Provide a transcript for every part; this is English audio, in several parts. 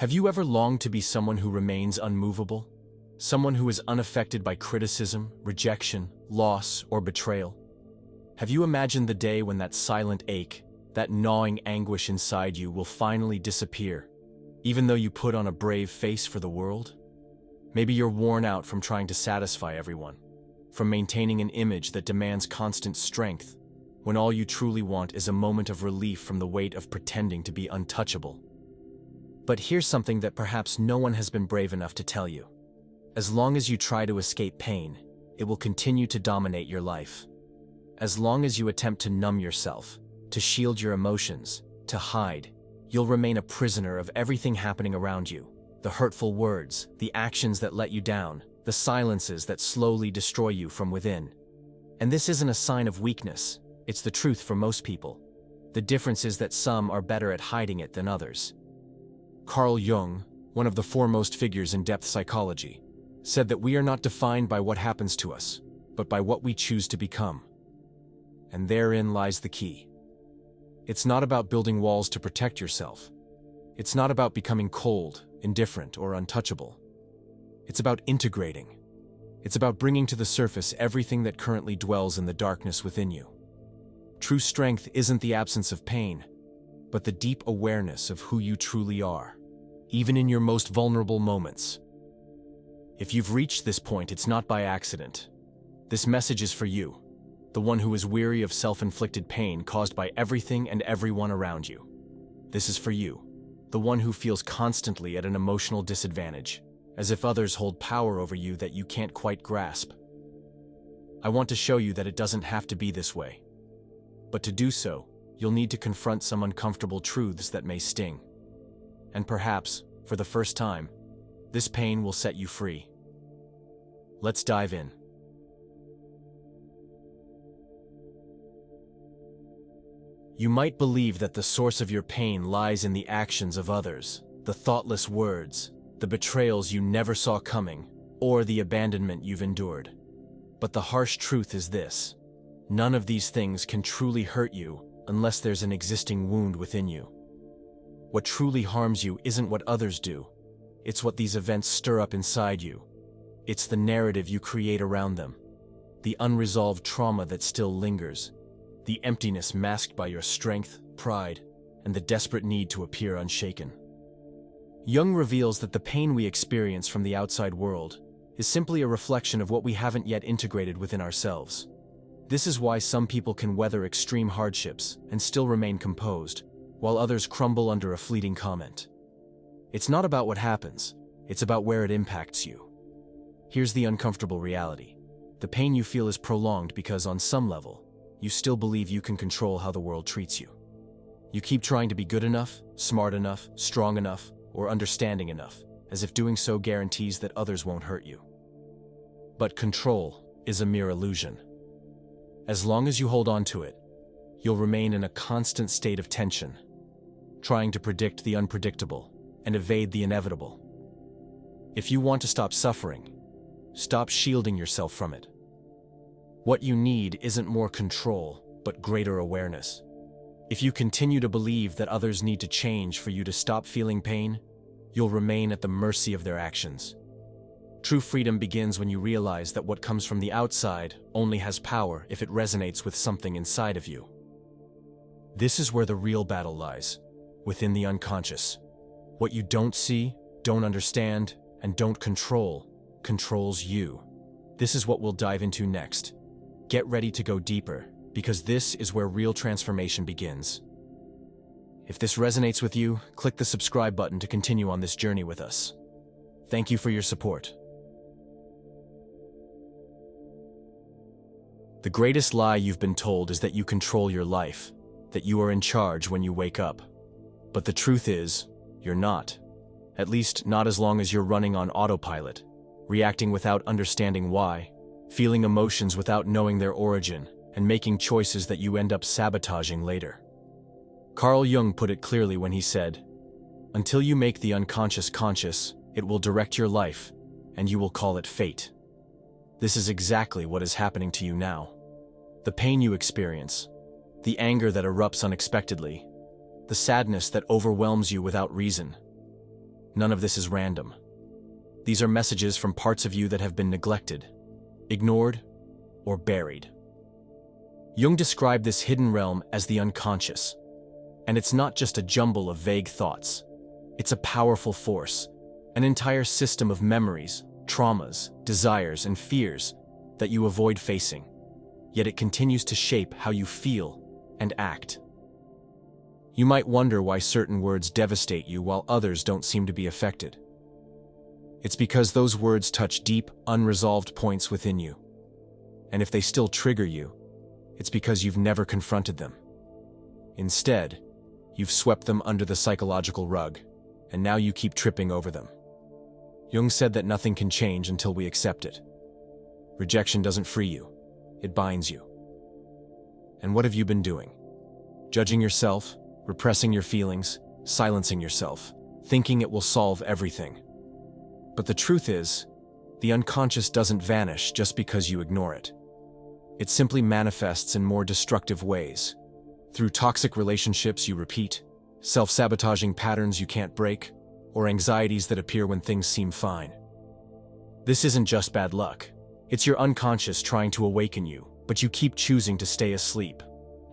Have you ever longed to be someone who remains unmovable? Someone who is unaffected by criticism, rejection, loss, or betrayal? Have you imagined the day when that silent ache, that gnawing anguish inside you will finally disappear, even though you put on a brave face for the world? Maybe you're worn out from trying to satisfy everyone, from maintaining an image that demands constant strength, when all you truly want is a moment of relief from the weight of pretending to be untouchable. But here's something that perhaps no one has been brave enough to tell you. As long as you try to escape pain, it will continue to dominate your life. As long as you attempt to numb yourself, to shield your emotions, to hide, you'll remain a prisoner of everything happening around you. The hurtful words, the actions that let you down, the silences that slowly destroy you from within. And this isn't a sign of weakness, it's the truth for most people. The difference is that some are better at hiding it than others. Carl Jung, one of the foremost figures in depth psychology, said that we are not defined by what happens to us, but by what we choose to become. And therein lies the key. It's not about building walls to protect yourself. It's not about becoming cold, indifferent, or untouchable. It's about integrating. It's about bringing to the surface everything that currently dwells in the darkness within you. True strength isn't the absence of pain, but the deep awareness of who you truly are, even in your most vulnerable moments. If you've reached this point, it's not by accident. This message is for you, the one who is weary of self-inflicted pain caused by everything and everyone around you. This is for you, the one who feels constantly at an emotional disadvantage, as if others hold power over you that you can't quite grasp. I want to show you that it doesn't have to be this way. But to do so, you'll need to confront some uncomfortable truths that may sting. And perhaps, for the first time, this pain will set you free. Let's dive in. You might believe that the source of your pain lies in the actions of others, the thoughtless words, the betrayals you never saw coming, or the abandonment you've endured. But the harsh truth is this: none of these things can truly hurt you unless there's an existing wound within you. What truly harms you isn't what others do. It's what these events stir up inside you. It's the narrative you create around them, the unresolved trauma that still lingers, the emptiness masked by your strength, pride, and the desperate need to appear unshaken. Jung reveals that the pain we experience from the outside world is simply a reflection of what we haven't yet integrated within ourselves. This is why some people can weather extreme hardships and still remain composed, while others crumble under a fleeting comment. It's not about what happens, it's about where it impacts you. Here's the uncomfortable reality. The pain you feel is prolonged because, on some level, you still believe you can control how the world treats you. You keep trying to be good enough, smart enough, strong enough, or understanding enough, as if doing so guarantees that others won't hurt you. But control is a mere illusion. As long as you hold on to it, you'll remain in a constant state of tension, trying to predict the unpredictable and evade the inevitable. If you want to stop suffering, stop shielding yourself from it. What you need isn't more control, but greater awareness. If you continue to believe that others need to change for you to stop feeling pain, you'll remain at the mercy of their actions. True freedom begins when you realize that what comes from the outside only has power if it resonates with something inside of you. This is where the real battle lies, within the unconscious. What you don't see, don't understand, and don't control, controls you. This is what we'll dive into next. Get ready to go deeper, because this is where real transformation begins. If this resonates with you, click the subscribe button to continue on this journey with us. Thank you for your support. The greatest lie you've been told is that you control your life, that you are in charge when you wake up. But the truth is, you're not. At least not as long as you're running on autopilot, reacting without understanding why, feeling emotions without knowing their origin, and making choices that you end up sabotaging later. Carl Jung put it clearly when he said, "Until you make the unconscious conscious, it will direct your life, and you will call it fate." This is exactly what is happening to you now. The pain you experience, the anger that erupts unexpectedly, the sadness that overwhelms you without reason. None of this is random. These are messages from parts of you that have been neglected, ignored, or buried. Jung described this hidden realm as the unconscious. And it's not just a jumble of vague thoughts. It's a powerful force, an entire system of memories, traumas, desires, and fears that you avoid facing. Yet it continues to shape how you feel and act. You might wonder why certain words devastate you while others don't seem to be affected. It's because those words touch deep, unresolved points within you. And if they still trigger you, it's because you've never confronted them. Instead, you've swept them under the psychological rug, and now you keep tripping over them. Jung said that nothing can change until we accept it. Rejection doesn't free you, it binds you. And what have you been doing? Judging yourself, repressing your feelings, silencing yourself, thinking it will solve everything. But the truth is, the unconscious doesn't vanish just because you ignore it. It simply manifests in more destructive ways. Through toxic relationships you repeat, self-sabotaging patterns you can't break, or anxieties that appear when things seem fine. This isn't just bad luck. It's your unconscious trying to awaken you, but you keep choosing to stay asleep.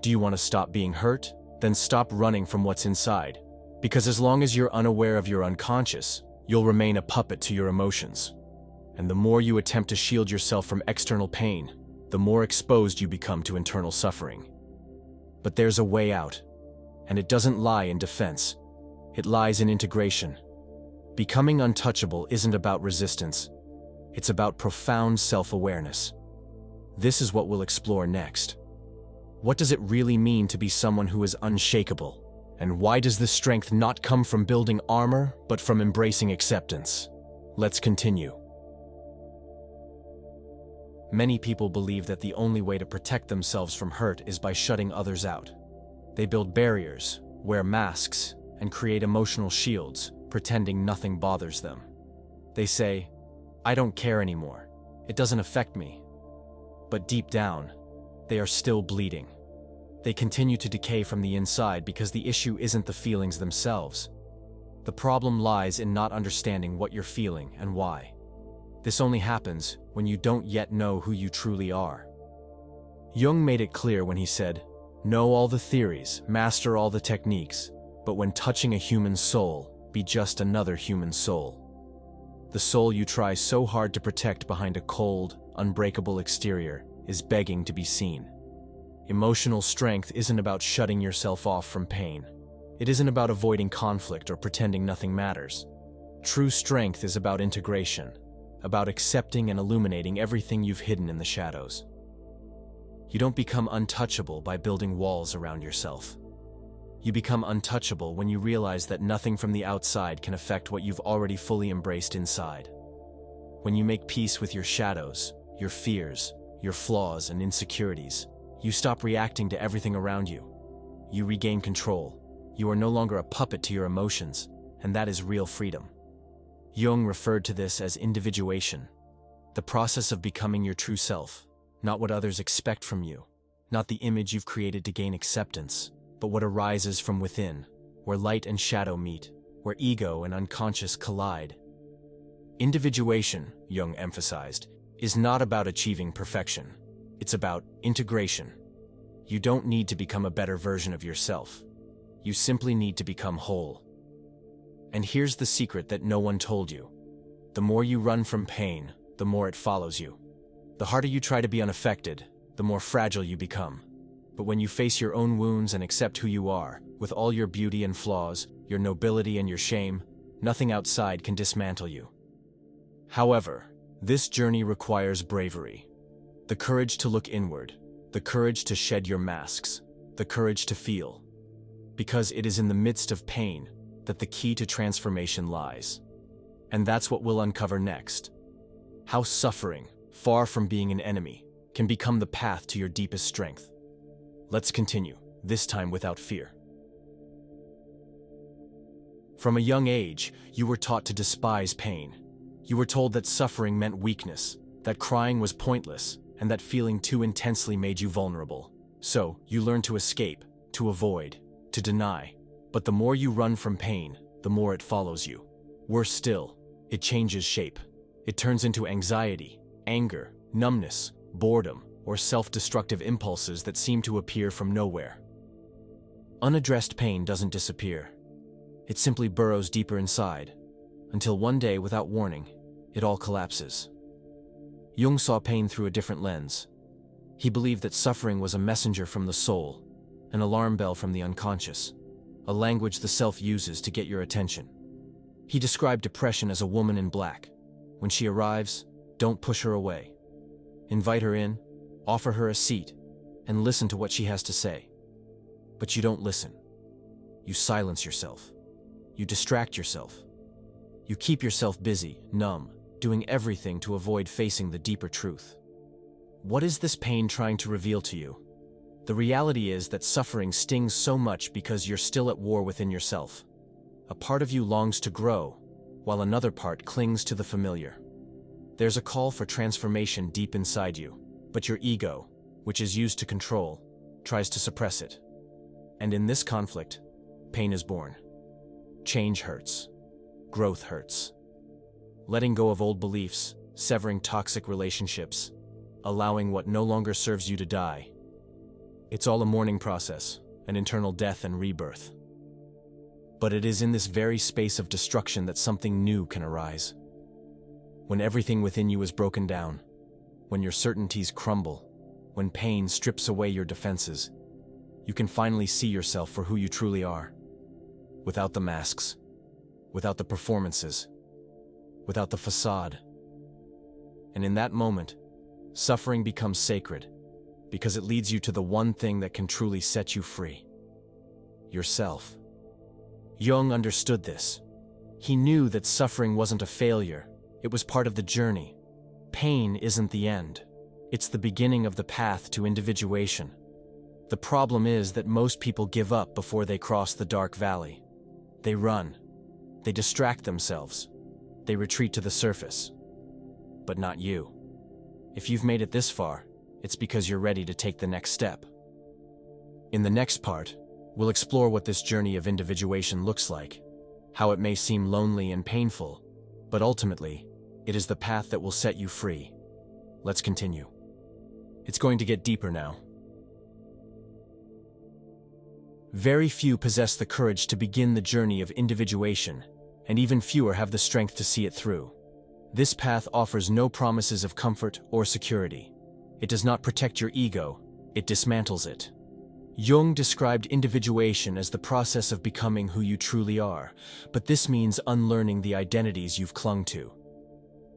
Do you want to stop being hurt? Then stop running from what's inside. Because as long as you're unaware of your unconscious, you'll remain a puppet to your emotions. And the more you attempt to shield yourself from external pain, the more exposed you become to internal suffering. But there's a way out, and it doesn't lie in defense. It lies in integration. Becoming untouchable isn't about resistance. It's about profound self-awareness. This is what we'll explore next. What does it really mean to be someone who is unshakable? And why does this strength not come from building armor, but from embracing acceptance? Let's continue. Many people believe that the only way to protect themselves from hurt is by shutting others out. They build barriers, wear masks, and create emotional shields, pretending nothing bothers them. They say, "I don't care anymore. It doesn't affect me." But deep down, they are still bleeding. They continue to decay from the inside because the issue isn't the feelings themselves. The problem lies in not understanding what you're feeling and why. This only happens when you don't yet know who you truly are. Jung made it clear when he said, "Know all the theories, master all the techniques, but when touching a human soul, be just another human soul." The soul you try so hard to protect behind a cold, unbreakable exterior is begging to be seen. Emotional strength isn't about shutting yourself off from pain. It isn't about avoiding conflict or pretending nothing matters. True strength is about integration, about accepting and illuminating everything you've hidden in the shadows. You don't become untouchable by building walls around yourself. You become untouchable when you realize that nothing from the outside can affect what you've already fully embraced inside. When you make peace with your shadows, your fears, your flaws and insecurities, you stop reacting to everything around you. You regain control. You are no longer a puppet to your emotions, and that is real freedom. Jung referred to this as individuation, the process of becoming your true self, not what others expect from you, not the image you've created to gain acceptance, but what arises from within, where light and shadow meet, where ego and unconscious collide. Individuation, Jung emphasized, is not about achieving perfection. It's about integration. You don't need to become a better version of yourself. You simply need to become whole. And here's the secret that no one told you. The more you run from pain, the more it follows you. The harder you try to be unaffected, the more fragile you become. But when you face your own wounds and accept who you are, with all your beauty and flaws, your nobility and your shame, nothing outside can dismantle you. However, this journey requires bravery. The courage to look inward, the courage to shed your masks, the courage to feel. Because it is in the midst of pain that the key to transformation lies. And that's what we'll uncover next. How suffering, far from being an enemy, can become the path to your deepest strength. Let's continue, this time without fear. From a young age, you were taught to despise pain. You were told that suffering meant weakness, that crying was pointless, and that feeling too intensely made you vulnerable. So, you learned to escape, to avoid, to deny. But the more you run from pain, the more it follows you. Worse still, it changes shape. It turns into anxiety, anger, numbness, boredom, or self-destructive impulses that seem to appear from nowhere. Unaddressed pain doesn't disappear. It simply burrows deeper inside, until one day, without warning, it all collapses. Jung saw pain through a different lens. He believed that suffering was a messenger from the soul, an alarm bell from the unconscious, a language the self uses to get your attention. He described depression as a woman in black. When she arrives, don't push her away. Invite her in, offer her a seat, and listen to what she has to say. But you don't listen. You silence yourself. You distract yourself. You keep yourself busy, numb, doing everything to avoid facing the deeper truth. What is this pain trying to reveal to you? The reality is that suffering stings so much because you're still at war within yourself. A part of you longs to grow, while another part clings to the familiar. There's a call for transformation deep inside you, but your ego, which is used to control, tries to suppress it. And in this conflict, pain is born. Change hurts. Growth hurts. Letting go of old beliefs, severing toxic relationships, allowing what no longer serves you to die. It's all a mourning process, an internal death and rebirth. But it is in this very space of destruction that something new can arise. When everything within you is broken down, when your certainties crumble, when pain strips away your defenses, you can finally see yourself for who you truly are. Without the masks, without the performances, without the facade. And in that moment, suffering becomes sacred, because it leads you to the one thing that can truly set you free: yourself. Jung understood this. He knew that suffering wasn't a failure, it was part of the journey. Pain isn't the end. It's the beginning of the path to individuation. The problem is that most people give up before they cross the dark valley. They run. They distract themselves. They retreat to the surface. But not you. If you've made it this far, it's because you're ready to take the next step. In the next part, we'll explore what this journey of individuation looks like, how it may seem lonely and painful, but ultimately, it is the path that will set you free. Let's continue. It's going to get deeper now. Very few possess the courage to begin the journey of individuation, and even fewer have the strength to see it through. This path offers no promises of comfort or security. It does not protect your ego, it dismantles it. Jung described individuation as the process of becoming who you truly are, but this means unlearning the identities you've clung to.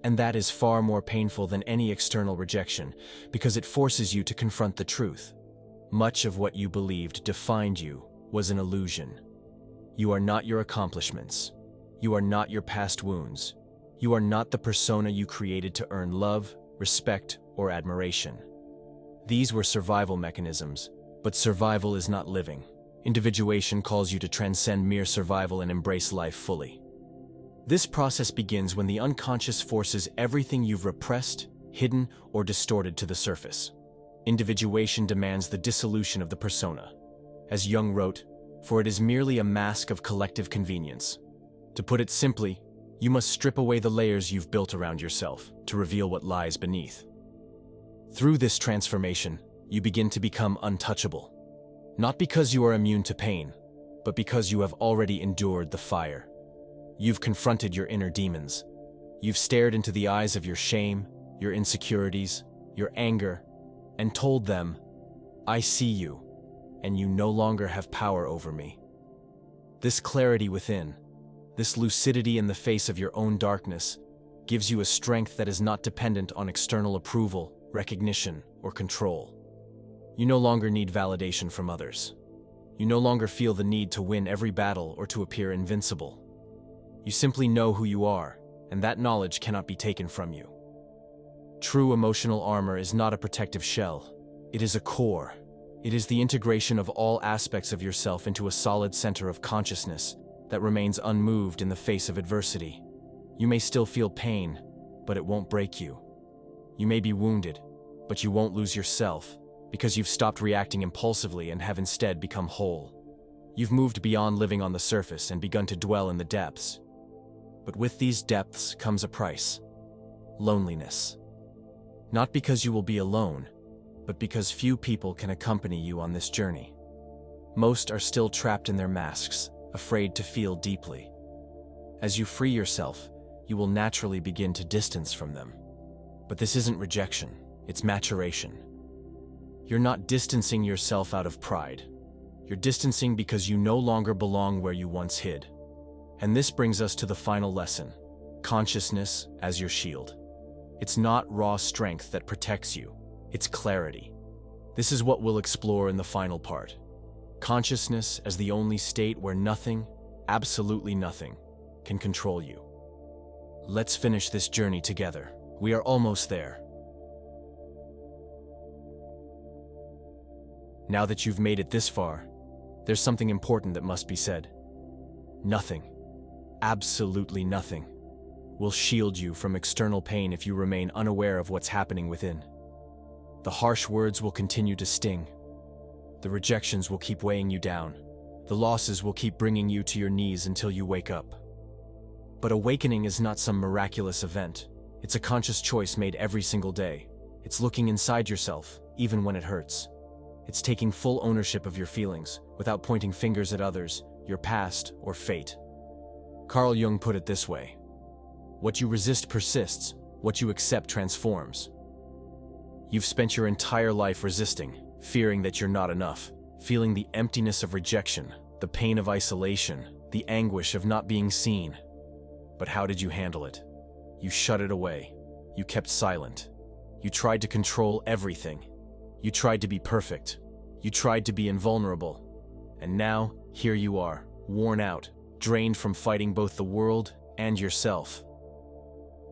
And that is far more painful than any external rejection, because it forces you to confront the truth. Much of what you believed defined you was an illusion. You are not your accomplishments. You are not your past wounds. You are not the persona you created to earn love, respect, or admiration. These were survival mechanisms, but survival is not living. Individuation calls you to transcend mere survival and embrace life fully. This process begins when the unconscious forces everything you've repressed, hidden, or distorted to the surface. Individuation demands the dissolution of the persona. As Jung wrote, "For it is merely a mask of collective convenience." To put it simply, you must strip away the layers you've built around yourself to reveal what lies beneath. Through this transformation, you begin to become untouchable. Not because you are immune to pain, but because you have already endured the fire. You've confronted your inner demons. You've stared into the eyes of your shame, your insecurities, your anger, and told them, "I see you, and you no longer have power over me." This clarity within, this lucidity in the face of your own darkness, gives you a strength that is not dependent on external approval, recognition, or control. You no longer need validation from others. You no longer feel the need to win every battle or to appear invincible. You simply know who you are, and that knowledge cannot be taken from you. True emotional armor is not a protective shell. It is a core. It is the integration of all aspects of yourself into a solid center of consciousness that remains unmoved in the face of adversity. You may still feel pain, but it won't break you. You may be wounded, but you won't lose yourself, because you've stopped reacting impulsively and have instead become whole. You've moved beyond living on the surface and begun to dwell in the depths. But with these depths comes a price: loneliness. Not because you will be alone, but because few people can accompany you on this journey. Most are still trapped in their masks, afraid to feel deeply. As you free yourself, you will naturally begin to distance from them. But this isn't rejection, it's maturation. You're not distancing yourself out of pride. You're distancing because you no longer belong where you once hid. And this brings us to the final lesson: consciousness as your shield. It's not raw strength that protects you, it's clarity. This is what we'll explore in the final part. Consciousness as the only state where nothing, absolutely nothing, can control you. Let's finish this journey together. We are almost there. Now that you've made it this far, there's something important that must be said. Nothing, absolutely nothing, will shield you from external pain if you remain unaware of what's happening within. The harsh words will continue to sting. The rejections will keep weighing you down. The losses will keep bringing you to your knees until you wake up. But awakening is not some miraculous event. It's a conscious choice made every single day. It's looking inside yourself, even when it hurts. It's taking full ownership of your feelings, without pointing fingers at others, your past, or fate. Carl Jung put it this way: what you resist persists, what you accept transforms. You've spent your entire life resisting, fearing that you're not enough, feeling the emptiness of rejection, the pain of isolation, the anguish of not being seen. But how did you handle it? You shut it away. You kept silent. You tried to control everything. You tried to be perfect. You tried to be invulnerable. And now, here you are, worn out, drained from fighting both the world and yourself.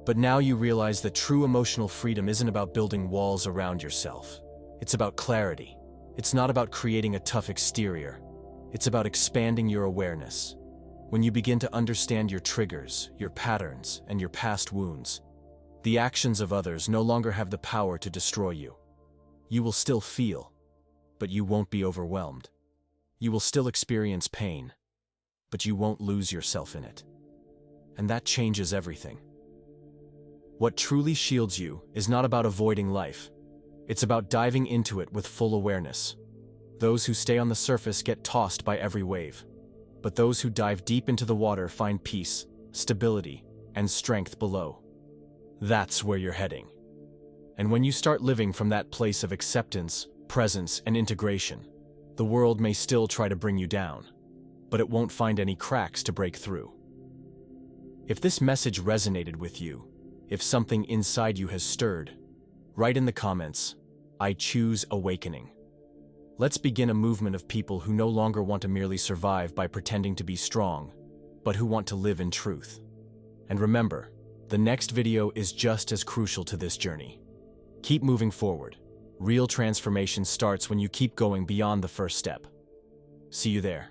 But now you realize that true emotional freedom isn't about building walls around yourself. It's about clarity. It's not about creating a tough exterior. It's about expanding your awareness. When you begin to understand your triggers, your patterns, and your past wounds, the actions of others no longer have the power to destroy you. You will still feel, but you won't be overwhelmed. You will still experience pain, but you won't lose yourself in it. And that changes everything. What truly shields you is not about avoiding life. It's about diving into it with full awareness. Those who stay on the surface get tossed by every wave. But those who dive deep into the water find peace, stability, and strength below. That's where you're heading. And when you start living from that place of acceptance, presence, and integration, the world may still try to bring you down, but it won't find any cracks to break through. If this message resonated with you, if something inside you has stirred, write in the comments, "I choose awakening." Let's begin a movement of people who no longer want to merely survive by pretending to be strong, but who want to live in truth. And remember, the next video is just as crucial to this journey. Keep moving forward. Real transformation starts when you keep going beyond the first step. See you there.